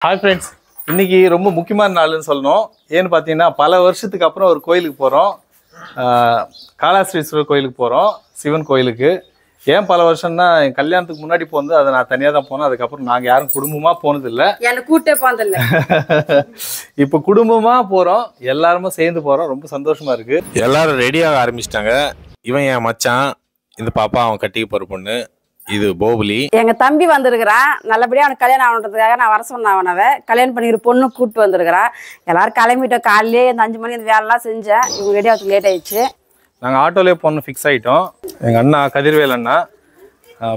Hi friends, இன்னைக்கு ரொம்ப முக்கியமான நாள்னு சொல்லணும். ஏன்னு பார்த்தீங்கன்னா பல வருஷத்துக்கு அப்புறம் ஒரு கோயிலுக்கு போகிறோம். காலாஸ்ரீஸ்வரர் கோயிலுக்கு போகிறோம், சிவன் கோயிலுக்கு. ஏன் பல வருஷம்னா என் கல்யாணத்துக்கு முன்னாடி போனது, அதை நான் தனியாக தான் போனேன். அதுக்கப்புறம் நாங்கள் யாரும் குடும்பமாக போனதில்லை. எனக்கு கூட்டே போனதில்லை. இப்போ குடும்பமாக போகிறோம், எல்லாருமே சேர்ந்து போகிறோம். ரொம்ப சந்தோஷமாக இருக்குது. எல்லாரும் ரெடியாக ஆரம்பிச்சிட்டாங்க. இவன் என் மச்சான், இந்த பாப்பா அவன் கட்டிக்க போகிற பொண்ணு, இது போபுலி. எங்க தம்பி வந்திருக்கிறான். நல்லபடியா அவனுக்கு கல்யாணம் ஆகணுன்றதுக்காக நான் வர சொன்னேன். அவனவை கல்யாணம் பண்ணிக்கிற பொண்ணு கூப்பிட்டு வந்திருக்கிறான். எல்லாரும் கிளம்பிட்டோம். காலையிலே இந்த 5 மணி இந்த வேலைலாம் செஞ்சேன். இவங்க ரெடி ஆகிறதுக்கு லேட் ஆயிடுச்சு. நாங்கள் ஆட்டோலேயே போகணும் ஃபிக்ஸ் ஆகிட்டோம். எங்கள் அண்ணா கதிர்வேல் அண்ணா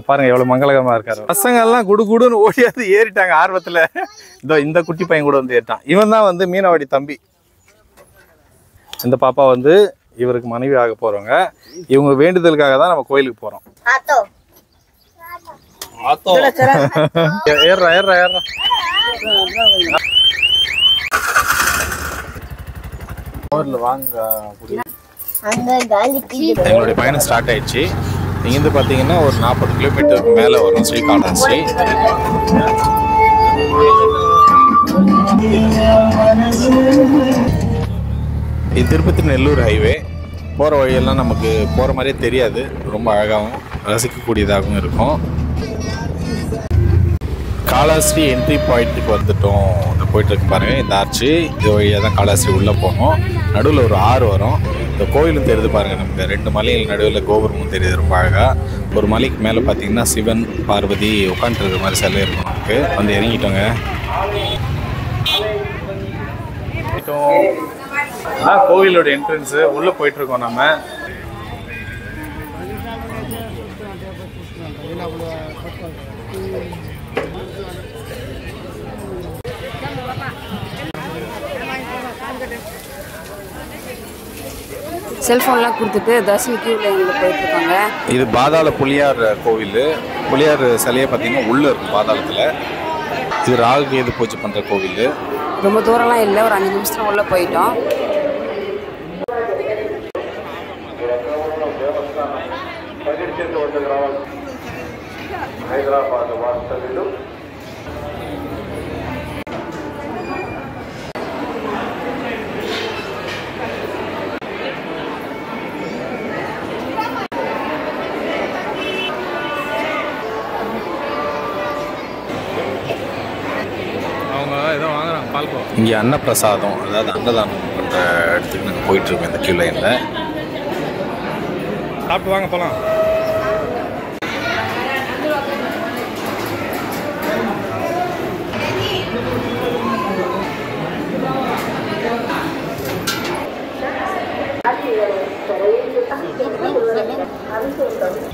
பாருங்க எவ்வளோ மங்களகரமாக இருக்காரு. பசங்கள்லாம் குடுன்னு ஓடியாவது ஏறிட்டாங்க ஆர்வத்தில். இந்த குட்டி பையன் கூட வந்து ஏறிட்டான். இவன் தான் வந்து மீனவாடி தம்பி. இந்த பாப்பா வந்து இவருக்கு மனைவி ஆக போகிறவங்க. இவங்க வேண்டுதலுக்காக தான் நம்ம கோயிலுக்கு போகிறோம். ஏறா ஏறா ஏறா. வாங்க. எங்களுடைய பயணம் ஸ்டார்ட் ஆயிடுச்சு. இங்கேருந்து பார்த்தீங்கன்னா ஒரு 40 கிலோமீட்டருக்கு மேலே வரும் ஸ்ரீகாளாஸ்ரீ. இது திருப்பதி நெல்லூர் ஹைவே. போகிற வழியெல்லாம் நமக்கு போகிற மாதிரியே தெரியாது. ரொம்ப அழகாகவும் ரசிக்கக்கூடியதாகவும் இருக்கும். காலாஸ்ரீ என்ட்ரி பாயிண்ட்டுக்கு வந்துட்டோம். இந்த போயிட்டுருக்கு பாருங்கள், இந்த ஆர்ச்சு. இது வழியாக தான் காலாஸ்ரீ உள்ளே போகணும். நடுவில் ஒரு ஆறு வரும். இந்த கோயிலும் தெரியுது பாருங்கள். நமக்கு 2 மலைகள் நடுவில் கோபுரமும் தெரியுது ரொம்ப அழகாக. ஒரு மலைக்கு மேலே பார்த்தீங்கன்னா சிவன் பார்வதி உட்காந்துருக்கிற மாதிரி சிலை இருக்கும். நமக்கு வந்து இறங்கிட்டோங்க. கோவிலோட என்ட்ரன்ஸு உள்ளே போயிட்டுருக்கோம் நம்ம. செல்ஃபோன்லாம் கொடுத்துட்டு தர்ஷன் கியூவில் எங்களுக்கு போயிட்டுருக்காங்க. இது பாதாள புலியார் கோவில். புலியார் சிலையை பார்த்தீங்கன்னா உள்ளே இருக்கும் பாதாளத்தில். இது ராகு கேது பூஜை பண்ணுற கோவில். ரொம்ப தூரம்லாம் இல்லை, ஒரு 5 நிமிஷத்துல உள்ளே போயிட்டோம். இங்கே அன்னப்பிரசாதம், அதாவது அன்னதானம் பண்ணுற இடத்துக்கு நாங்கள் போயிட்டுருக்கோம். இந்த கியூ லைனில் சாப்பிட்டு வாங்க போகலாம்.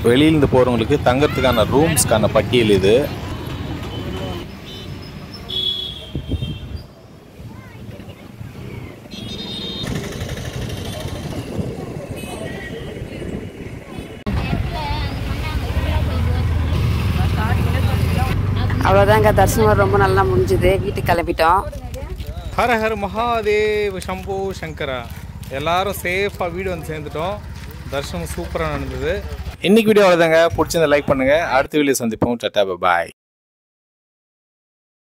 வெளியிலேருந்து போகிறவங்களுக்கு தங்கறதுக்கான ரூம்ஸ்க்கான பட்டியல் இது. அவ்வளோதாங்க, தரிசனம் ரொம்ப நல்லா முடிஞ்சுது. வீட்டுக்கு கிளம்பிட்டோம். ஹர ஹர மகாதேவ் சம்போ சங்கரா. எல்லாரும் சேஃபாக வீடு வந்து சேர்ந்துட்டோம். தரிசனம் சூப்பராக நடந்தது. இன்னைக்கு வீடியோ அவ்வளோதாங்க. பிடிச்சிருந்தா லைக் பண்ணுங்கள். அடுத்த வீடியோ சந்திப்போம். டாடா பாய்.